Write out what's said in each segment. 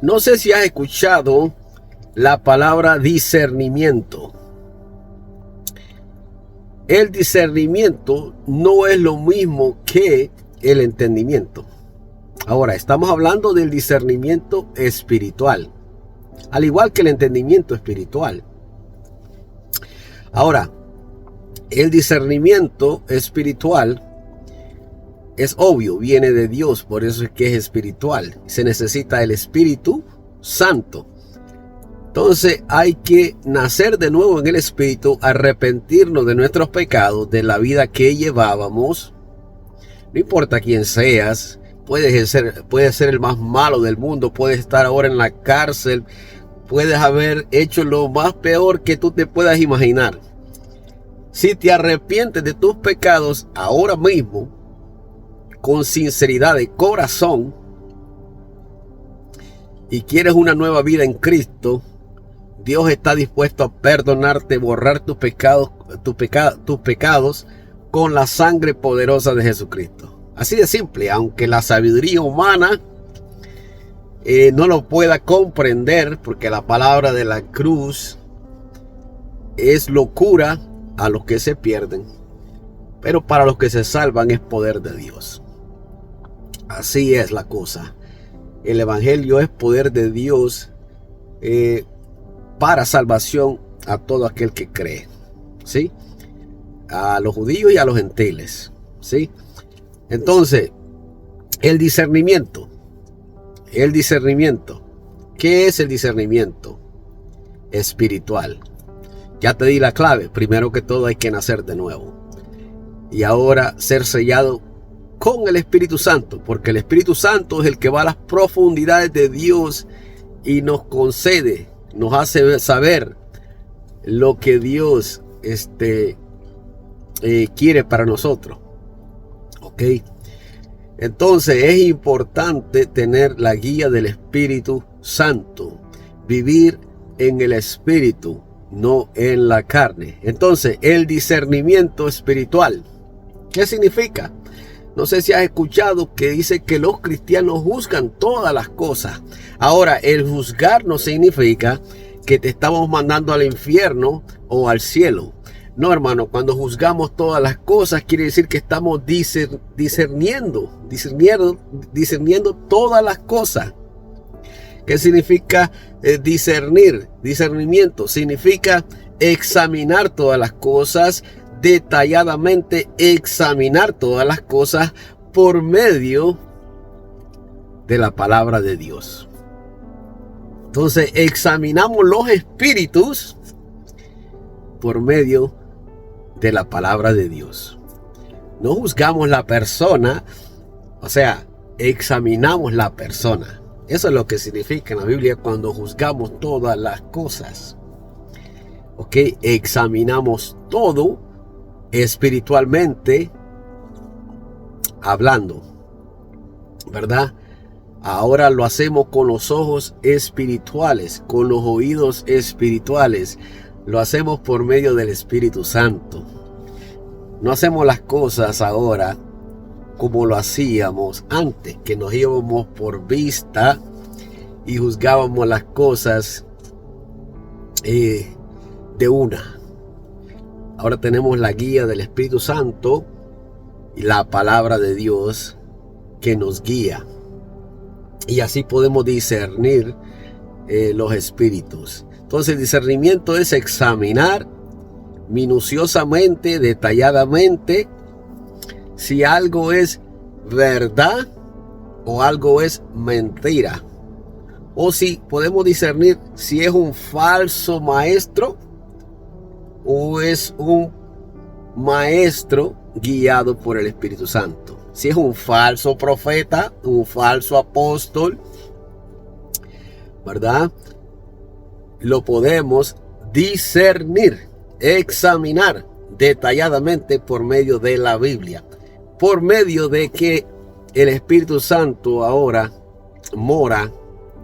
No sé si has escuchado la palabra discernimiento. El discernimiento no es lo mismo que el entendimiento. Ahora, estamos hablando del discernimiento espiritual, al igual que el entendimiento espiritual. Ahora, el discernimiento espiritual es obvio, viene de Dios, por eso es que es espiritual. Se necesita el Espíritu Santo. Entonces hay que nacer de nuevo en el Espíritu, arrepentirnos de nuestros pecados, de la vida que llevábamos. No importa quién seas, puedes ser el más malo del mundo, puedes estar ahora en la cárcel, puedes haber hecho lo más peor que tú te puedas imaginar. Si te arrepientes de tus pecados ahora mismo, con sinceridad de corazón, y quieres una nueva vida en Cristo, Dios está dispuesto a perdonarte, borrar tus pecados con la sangre poderosa de Jesucristo. Así de simple, aunque la sabiduría humana no lo pueda comprender, porque la palabra de la cruz es locura a los que se pierden, pero para los que se salvan es poder de Dios. Así es la cosa. El evangelio es poder de Dios para salvación a todo aquel que cree, ¿sí? A los judíos y a los gentiles, ¿sí? Entonces, el discernimiento. ¿Qué es el discernimiento espiritual? Ya te di la clave. Primero que todo hay que nacer de nuevo. Y ahora ser sellado con el Espíritu Santo, porque el Espíritu Santo es el que va a las profundidades de Dios y nos concede, nos hace saber lo que Dios quiere para nosotros. ¿Ok? Entonces es importante tener la guía del Espíritu Santo, vivir en el Espíritu, no en la carne. Entonces, el discernimiento espiritual, ¿qué significa? No sé si has escuchado que dice que los cristianos juzgan todas las cosas. Ahora, el juzgar no significa que te estamos mandando al infierno o al cielo. No, hermano, cuando juzgamos todas las cosas quiere decir que estamos discerniendo todas las cosas. ¿Qué significa discernir? Discernimiento significa examinar todas las cosas, detalladamente examinar todas las cosas por medio de la palabra de Dios. Entonces examinamos los espíritus por medio de la palabra de Dios. No juzgamos la persona, o sea, examinamos la persona. Eso es lo que significa en la Biblia cuando juzgamos todas las cosas. Ok, examinamos todo espiritualmente hablando, ¿verdad? Ahora lo hacemos con los ojos espirituales, con los oídos espirituales. Lo hacemos por medio del Espíritu Santo. No hacemos las cosas ahora como lo hacíamos antes, que nos íbamos por vista y juzgábamos las cosas de una. Ahora tenemos la guía del Espíritu Santo y la palabra de Dios que nos guía. Y así podemos discernir los espíritus. Entonces el discernimiento es examinar minuciosamente, detalladamente, si algo es verdad o algo es mentira. O si podemos discernir si es un falso maestro o es un maestro guiado por el Espíritu Santo. Si es un falso profeta, un falso apóstol, ¿verdad? Lo podemos discernir, examinar detalladamente por medio de la Biblia. Por medio de que el Espíritu Santo ahora mora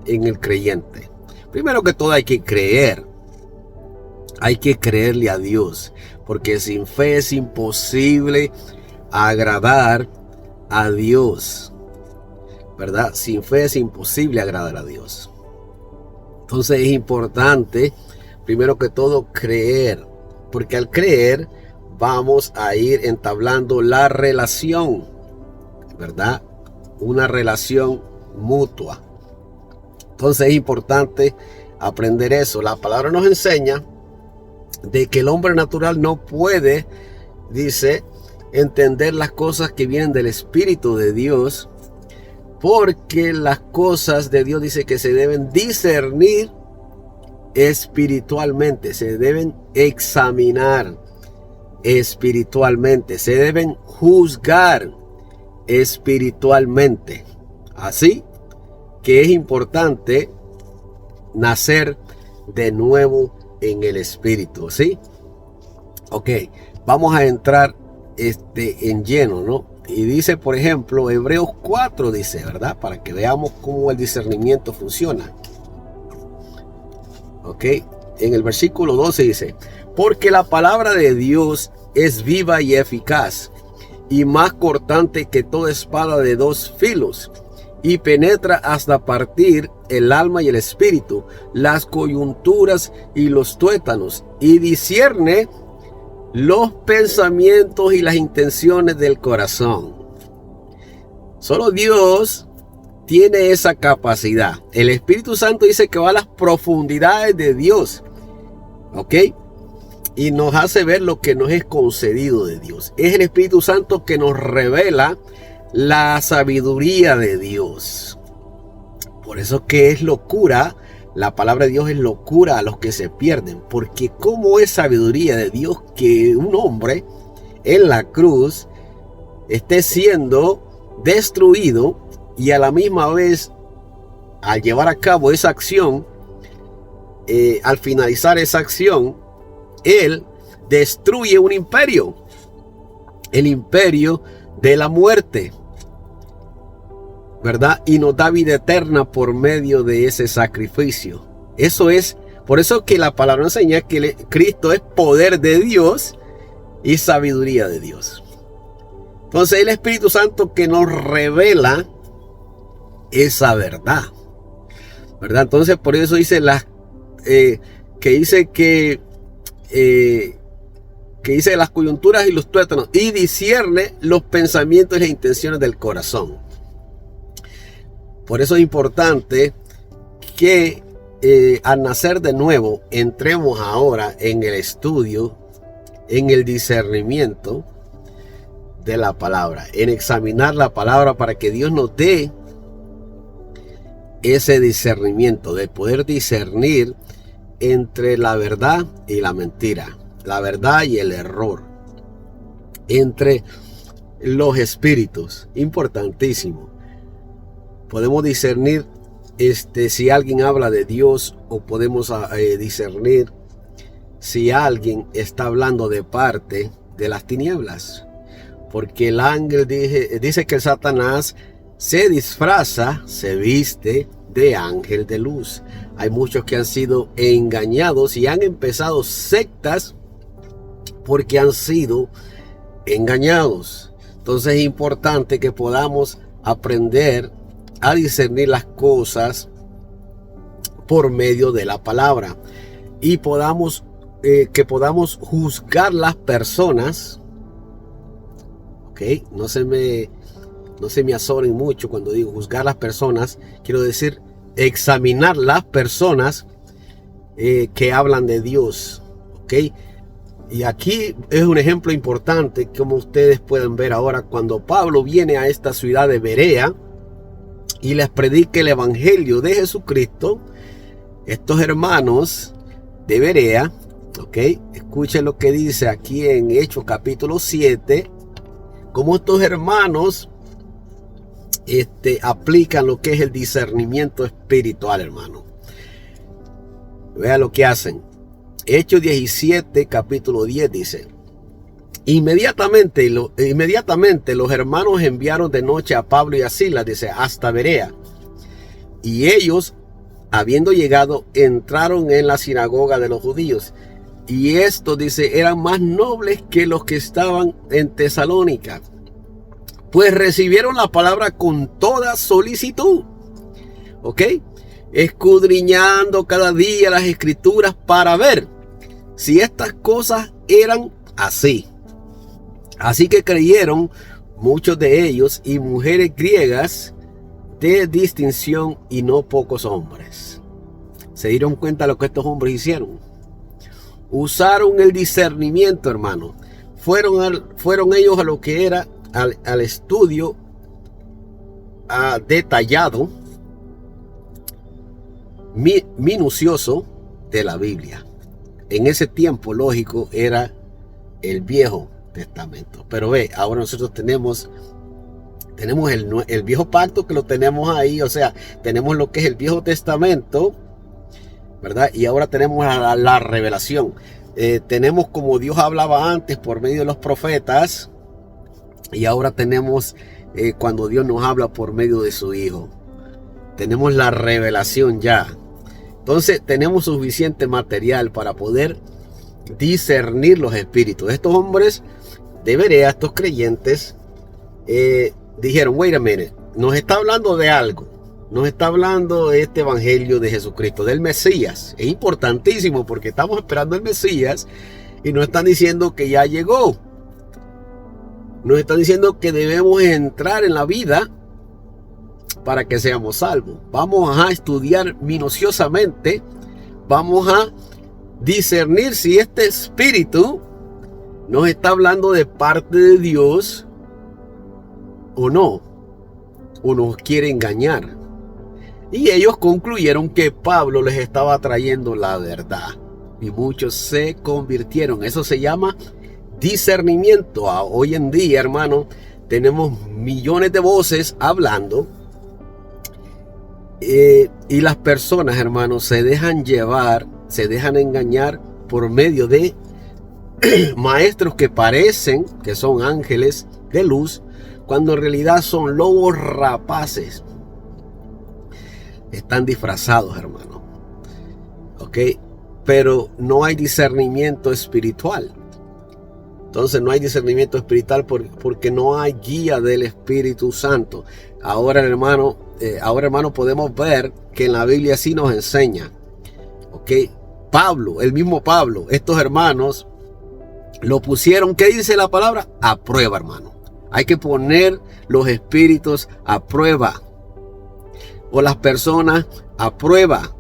en el creyente. Primero que todo hay que creer. Hay que creerle a Dios. Porque sin fe es imposible agradar a Dios. ¿Verdad? Sin fe es imposible agradar a Dios. Entonces es importante, primero que todo, creer, porque al creer vamos a ir entablando la relación, ¿verdad? Una relación mutua. Entonces es importante aprender eso. La palabra nos enseña de que el hombre natural no puede, dice, entender las cosas que vienen del Espíritu de Dios, porque las cosas de Dios dice que se deben discernir espiritualmente, se deben examinar espiritualmente, se deben juzgar espiritualmente. Así que es importante nacer de nuevo en el Espíritu, ¿sí? Ok, vamos a entrar en lleno, ¿no? Y dice, por ejemplo, Hebreos 4 dice, ¿verdad? Para que veamos cómo el discernimiento funciona. Ok, en el versículo 12 dice, porque la palabra de Dios es viva y eficaz, y más cortante que toda espada de dos filos, y penetra hasta partir el alma y el espíritu, las coyunturas y los tuétanos, y discierne los pensamientos y las intenciones del corazón. Solo Dios tiene esa capacidad. El Espíritu Santo dice que va a las profundidades de Dios, ¿ok? Y nos hace ver lo que nos es concedido de Dios. Es el Espíritu Santo que nos revela la sabiduría de Dios. Por eso que es locura, la palabra de Dios es locura a los que se pierden. Porque cómo es sabiduría de Dios que un hombre en la cruz esté siendo destruido y a la misma vez al llevar a cabo esa acción, al finalizar esa acción, él destruye un imperio, el imperio de la muerte, ¿verdad? Y nos da vida eterna por medio de ese sacrificio. Eso es, por eso que la palabra enseña que Cristo es poder de Dios y sabiduría de Dios. Entonces el Espíritu Santo que nos revela esa verdad, ¿verdad? Entonces por eso dice que dice las coyunturas y los tuétanos, y discierne los pensamientos y las intenciones del corazón. Por eso es importante que al nacer de nuevo entremos ahora en el estudio, en el discernimiento de la palabra, en examinar la palabra para que Dios nos dé ese discernimiento de poder discernir entre la verdad y la mentira, la verdad y el error, entre los espíritus. Importantísimo. Podemos discernir si alguien habla de Dios, o podemos discernir si alguien está hablando de parte de las tinieblas. Porque el ángel dice que Satanás se disfraza, se viste de ángel de luz. Hay muchos que han sido engañados y han empezado sectas porque han sido engañados. Entonces es importante que podamos aprender a discernir las cosas por medio de la palabra y que podamos juzgar las personas. ¿Ok? No se me azoren mucho cuando digo juzgar las personas. Quiero decir examinar las personas que hablan de Dios. ¿Ok? Y aquí es un ejemplo importante, como ustedes pueden ver ahora, cuando Pablo viene a esta ciudad de Berea y les predica el evangelio de Jesucristo. Estos hermanos de Berea, ¿ok? Escuchen lo que dice aquí en Hechos capítulo 7, cómo estos hermanos aplican lo que es el discernimiento espiritual, hermano. Vean lo que hacen. Hechos 17, capítulo 10 dice: Inmediatamente los hermanos enviaron de noche a Pablo y a Silas, dice, hasta Berea. Y ellos, habiendo llegado, entraron en la sinagoga de los judíos. Y estos, dice, eran más nobles que los que estaban en Tesalónica, pues recibieron la palabra con toda solicitud. ¿Ok? escudriñando cada día las escrituras para ver si estas cosas eran así. Así que creyeron muchos de ellos y mujeres griegas de distinción y no pocos hombres. ¿Se dieron cuenta de lo que estos hombres hicieron? Usaron el discernimiento, hermano. Fueron ellos a lo que era al estudio detallado, minucioso de la Biblia. En ese tiempo, lógico, era el Viejo Testamento. Pero ve, ahora nosotros tenemos el Viejo Pacto, que lo tenemos ahí. O sea, tenemos lo que es el Viejo Testamento, ¿verdad? Y ahora tenemos la revelación. Tenemos como Dios hablaba antes por medio de los profetas. Y ahora tenemos cuando Dios nos habla por medio de su Hijo. Tenemos la revelación ya. Entonces tenemos suficiente material para poder discernir los espíritus. Estos hombres de Berea, estos creyentes, dijeron, wait a minute, nos está hablando de algo. Nos está hablando de este evangelio de Jesucristo, del Mesías. Es importantísimo porque estamos esperando el Mesías y nos están diciendo que ya llegó. Nos están diciendo que debemos entrar en la vida para que seamos salvos. Vamos a estudiar minuciosamente. Vamos a discernir si este espíritu nos está hablando de parte de Dios o no. O nos quiere engañar. Y ellos concluyeron que Pablo les estaba trayendo la verdad. Y muchos se convirtieron. Eso se llama discernimiento. Hoy en día, hermano, tenemos millones de voces hablando. Y las personas, hermanos, se dejan llevar, se dejan engañar por medio de maestros que parecen que son ángeles de luz, cuando en realidad son lobos rapaces. Están disfrazados, hermano. ¿Ok? Pero no hay discernimiento espiritual. Entonces no hay discernimiento espiritual porque no hay guía del Espíritu Santo. Ahora, hermano, podemos ver que en la Biblia sí nos enseña. ¿Ok? Pablo, el mismo Pablo, estos hermanos lo pusieron, ¿qué dice la palabra? A prueba, hermano. Hay que poner los espíritus a prueba. O las personas a prueba.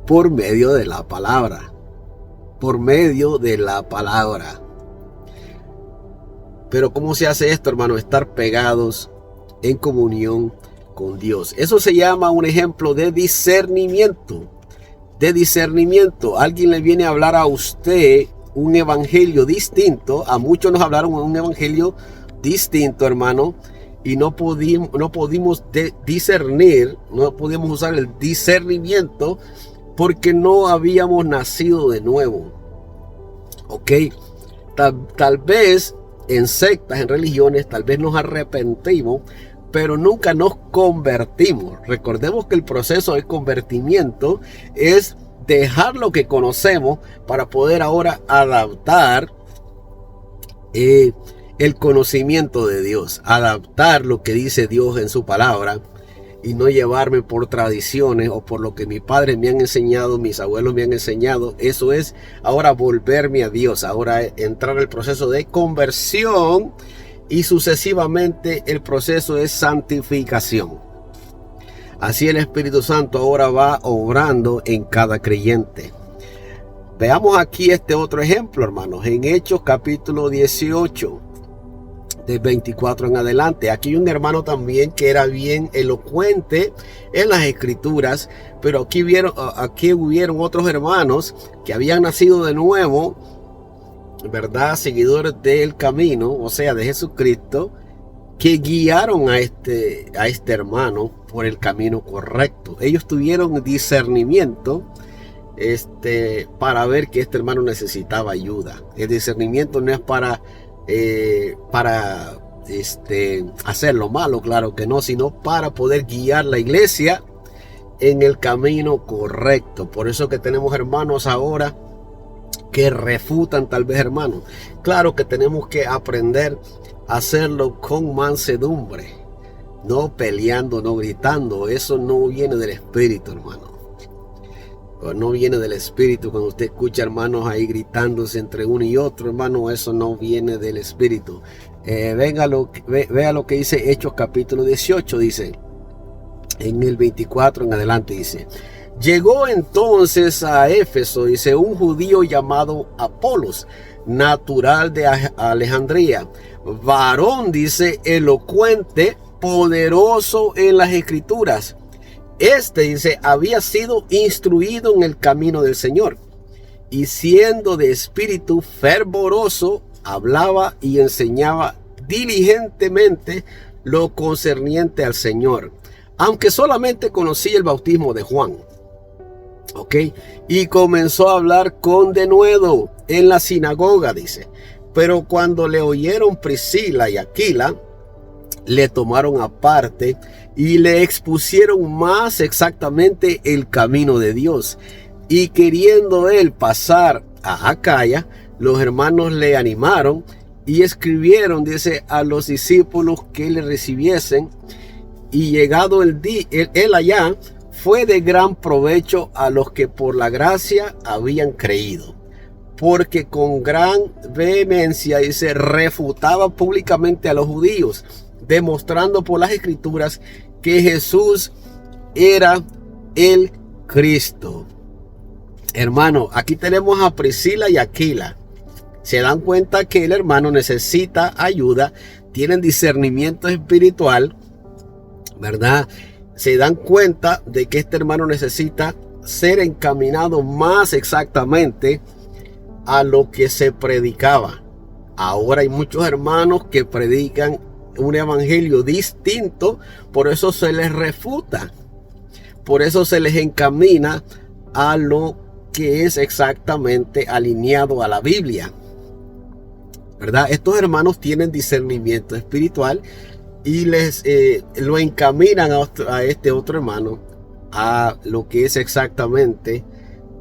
Por medio de la palabra. Por medio de la palabra. Pero ¿cómo se hace esto, hermano? Estar pegados en comunión con Dios. Eso se llama un ejemplo de discernimiento. De discernimiento. Alguien le viene a hablar a usted un evangelio distinto. A muchos nos hablaron un evangelio distinto, hermano. Y no pudimos discernir, no pudimos usar el discernimiento porque no habíamos nacido de nuevo. Ok, tal vez en sectas, en religiones, tal vez nos arrepentimos, pero nunca nos convertimos. Recordemos que el proceso de convertimiento es dejar lo que conocemos para poder ahora adaptar el conocimiento de Dios, adaptar lo que dice Dios en su palabra y no llevarme por tradiciones o por lo que mis padres me han enseñado, mis abuelos me han enseñado. Eso es ahora volverme a Dios, ahora entrar al proceso de conversión y sucesivamente el proceso de santificación. Así el Espíritu Santo ahora va obrando en cada creyente. Veamos aquí este otro ejemplo, hermanos, en Hechos capítulo 18. De 24 en adelante. Aquí hay un hermano también que era bien elocuente en las escrituras, pero aquí hubieron otros hermanos que habían nacido de nuevo, ¿verdad? Seguidores del camino, o sea, de Jesucristo, que guiaron a este hermano por el camino correcto. Ellos tuvieron discernimiento para ver que este hermano necesitaba ayuda. El discernimiento no es para hacer lo malo, claro que no, sino para poder guiar la iglesia en el camino correcto. Por eso que tenemos hermanos ahora que refutan tal vez, hermanos. Claro que tenemos que aprender a hacerlo con mansedumbre, no peleando, no gritando. Eso no viene del Espíritu, hermano. No viene del Espíritu. Cuando usted escucha hermanos ahí gritándose entre uno y otro, hermano, eso no viene del Espíritu. Vea lo que dice Hechos capítulo 18, dice, en el 24 en adelante, dice: llegó entonces a Éfeso, dice, un judío llamado Apolos, natural de Alejandría, varón, dice, elocuente, poderoso en las Escrituras. Dice, había sido instruido en el camino del Señor, y siendo de espíritu fervoroso, hablaba y enseñaba diligentemente lo concerniente al Señor, aunque solamente conocía el bautismo de Juan. Ok, y comenzó a hablar con denuedo en la sinagoga, dice. Pero cuando le oyeron Priscila y Aquila, le tomaron aparte y le expusieron más exactamente el camino de Dios. Y queriendo él pasar a Acaya, los hermanos le animaron y escribieron, dice, a los discípulos que le recibiesen. Y llegado el día, él allá, fue de gran provecho a los que por la gracia habían creído, porque con gran vehemencia, dice, refutaba públicamente a los judíos, demostrando por las Escrituras que Jesús era el Cristo. Hermano, aquí tenemos a Priscila y Aquila. Se dan cuenta que el hermano necesita ayuda, tienen discernimiento espiritual, ¿verdad? Se dan cuenta de que este hermano necesita ser encaminado más exactamente a lo que se predicaba. Ahora hay muchos hermanos que predican un evangelio distinto, por eso se les refuta, por eso se les encamina a lo que es exactamente alineado a la Biblia, ¿verdad? Estos hermanos tienen discernimiento espiritual y les lo encaminan a este otro hermano a lo que es exactamente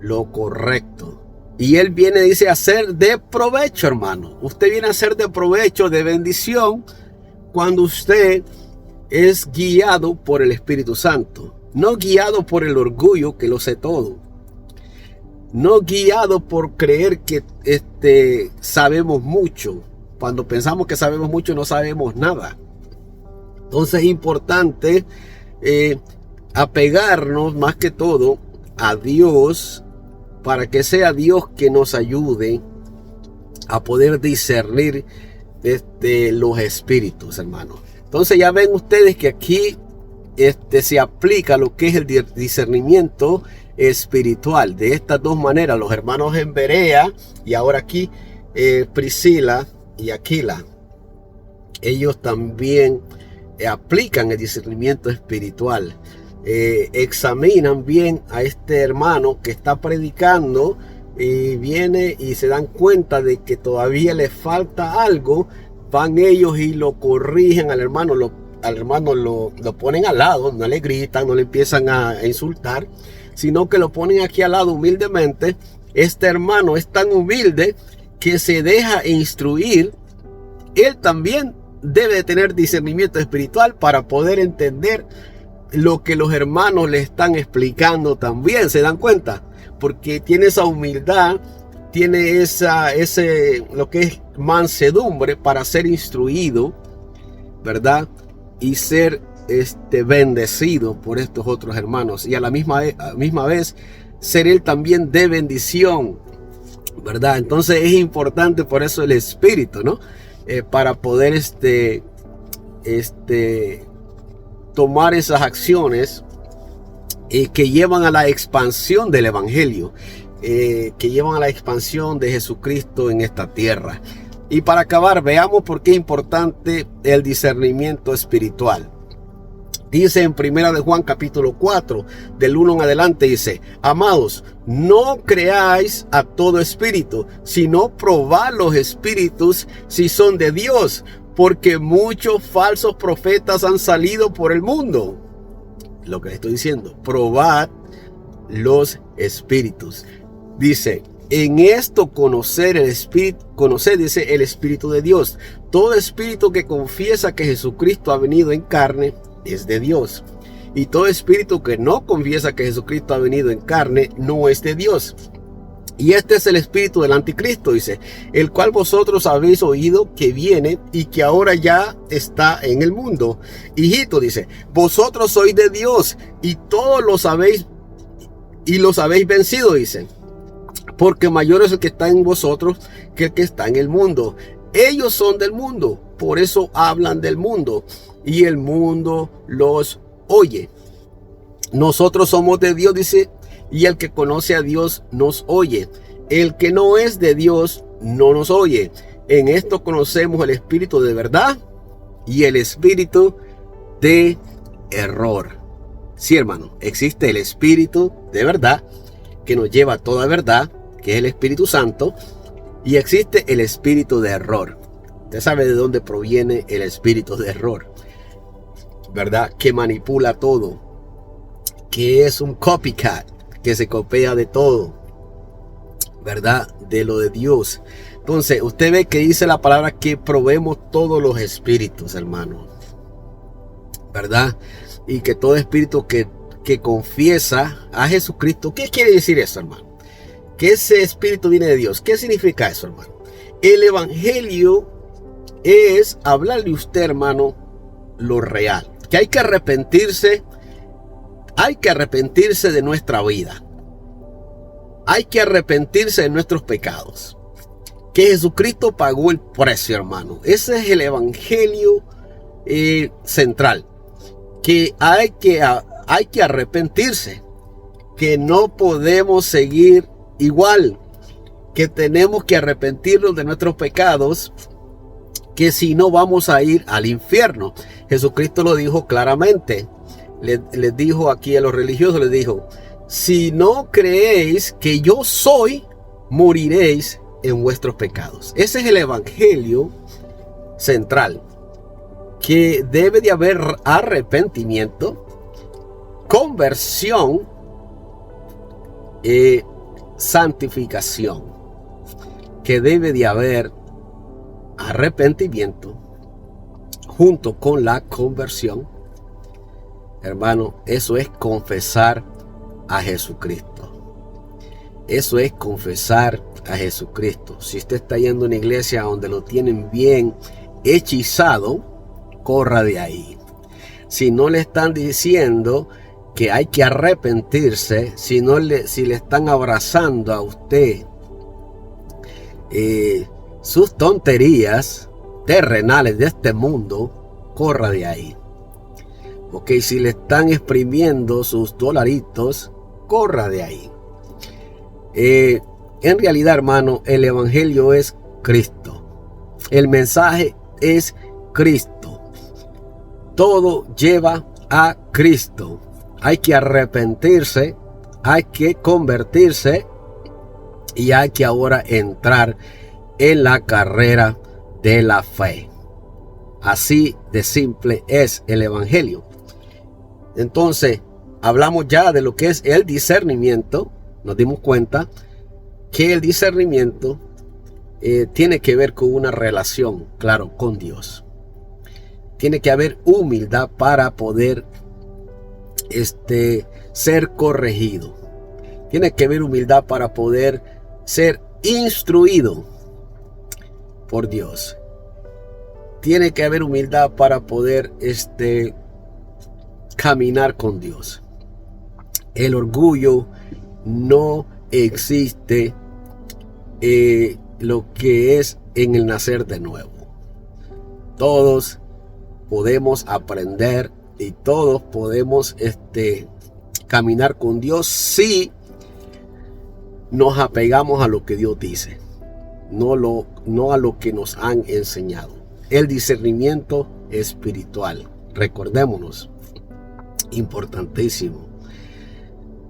lo correcto. Y él viene, dice, a ser de provecho, hermano. Usted viene a ser de provecho, de bendición, cuando usted es guiado por el Espíritu Santo. No guiado por el orgullo que lo sé todo. No guiado por creer que sabemos mucho. Cuando pensamos que sabemos mucho, no sabemos nada. Entonces es importante apegarnos más que todo a Dios, para que sea Dios que nos ayude a poder discernir los espíritus, hermanos. Entonces ya ven ustedes que aquí se aplica lo que es el discernimiento espiritual. De estas dos maneras, los hermanos en Berea y ahora aquí Priscila y Aquila, ellos también aplican el discernimiento espiritual. Examinan bien a este hermano que está predicando y viene y se dan cuenta de que todavía le falta algo. Van ellos y lo corrigen al hermano, lo ponen al lado, no le gritan, no le empiezan a insultar, sino que lo ponen aquí al lado humildemente. Este hermano es tan humilde que se deja instruir. Él también debe tener discernimiento espiritual para poder entender lo que los hermanos le están explicando también. ¿Se dan cuenta? Porque tiene esa humildad, tiene lo que es mansedumbre para ser instruido, ¿verdad? Y ser bendecido por estos otros hermanos. Y a la misma vez ser él también de bendición, ¿verdad? Entonces es importante por eso el Espíritu, ¿no? Para poder tomar esas acciones que llevan a la expansión del Evangelio, que llevan a la expansión de Jesucristo en esta tierra. Y para acabar, veamos por qué es importante el discernimiento espiritual. Dice en 1 de Juan capítulo 4, del 1 en adelante, dice: amados, no creáis a todo espíritu, sino probad los espíritus si son de Dios, porque muchos falsos profetas han salido por el mundo. Lo que le estoy diciendo, probad los espíritus. Dice: en esto conocer el espíritu, dice, el Espíritu de Dios. Todo espíritu que confiesa que Jesucristo ha venido en carne es de Dios. Y todo espíritu que no confiesa que Jesucristo ha venido en carne no es de Dios. Y este es el espíritu del anticristo, dice, el cual vosotros habéis oído que viene y que ahora ya está en el mundo. Hijito, dice, vosotros sois de Dios y todos los habéis vencido, dice, porque mayor es el que está en vosotros que el que está en el mundo. Ellos son del mundo, por eso hablan del mundo y el mundo los oye. Nosotros somos de Dios, dice, y el que conoce a Dios nos oye. El que no es de Dios no nos oye. En esto conocemos el espíritu de verdad y el espíritu de error. Sí, hermano, existe el espíritu de verdad que nos lleva a toda verdad, que es el Espíritu Santo, y existe el espíritu de error. Usted sabe de dónde proviene el espíritu de error, ¿verdad? Que manipula todo, que es un copycat, que se copia de todo, ¿verdad? De lo de Dios. Entonces, usted ve que dice la palabra que probemos todos los espíritus, hermano, ¿verdad? Y que todo espíritu que confiesa a Jesucristo. ¿Qué quiere decir eso, hermano? Que ese espíritu viene de Dios. ¿Qué significa eso, hermano? El evangelio es hablarle a usted, hermano, lo real. Que hay que arrepentirse. Hay que arrepentirse de nuestra vida. Hay que arrepentirse de nuestros pecados. Que Jesucristo pagó el precio, hermano. Ese es el evangelio central. Que hay que arrepentirse. Que no podemos seguir igual. Que tenemos que arrepentirnos de nuestros pecados. Que si no vamos a ir al infierno. Jesucristo lo dijo claramente. Les dijo aquí a los religiosos, les dijo, si no creéis que yo soy, moriréis en vuestros pecados. Ese es el evangelio central, que debe de haber arrepentimiento, conversión, santificación, que debe de haber arrepentimiento junto con la conversión. Hermano, eso es confesar a Jesucristo. Eso es confesar a Jesucristo. Si usted está yendo a una iglesia donde lo tienen bien hechizado, corra de ahí. Si no le están diciendo que hay que arrepentirse, si le están abrazando a usted sus tonterías terrenales de este mundo, corra de ahí. Ok, si le están exprimiendo sus dolaritos, corra de ahí. En realidad, hermano, el evangelio es Cristo. El mensaje es Cristo. Todo lleva a Cristo. Hay que arrepentirse, hay que convertirse y hay que ahora entrar en la carrera de la fe. Así de simple es el evangelio. Entonces, hablamos ya de lo que es el discernimiento. Nos dimos cuenta que el discernimiento tiene que ver con una relación, claro, con Dios. Tiene que haber humildad para poder ser corregido. Tiene que haber humildad para poder ser instruido por Dios. Tiene que haber humildad para poder caminar con Dios. El orgullo no existe lo que es en el nacer de nuevo. Todos podemos aprender y todos podemos caminar con Dios si nos apegamos a lo que Dios dice, no a lo que nos han enseñado. El discernimiento espiritual, recordémonos, importantísimo,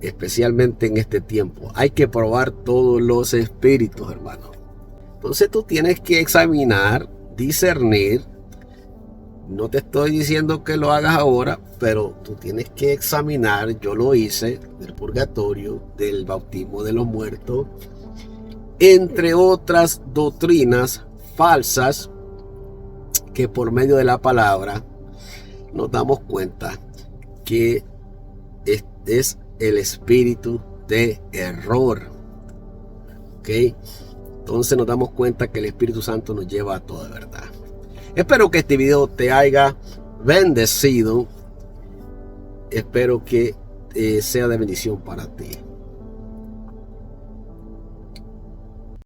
especialmente en este tiempo. Hay que probar todos los espíritus, hermano. Entonces tú tienes que examinar, discernir. No te estoy diciendo que lo hagas ahora, pero tú tienes que examinar. Yo lo hice del purgatorio, del bautismo de los muertos, entre otras doctrinas falsas que por medio de la palabra nos damos cuenta que es el espíritu de error. ¿Ok? Entonces nos damos cuenta que el Espíritu Santo nos lleva a toda verdad. Espero que este video te haya bendecido. Espero que sea de bendición para ti.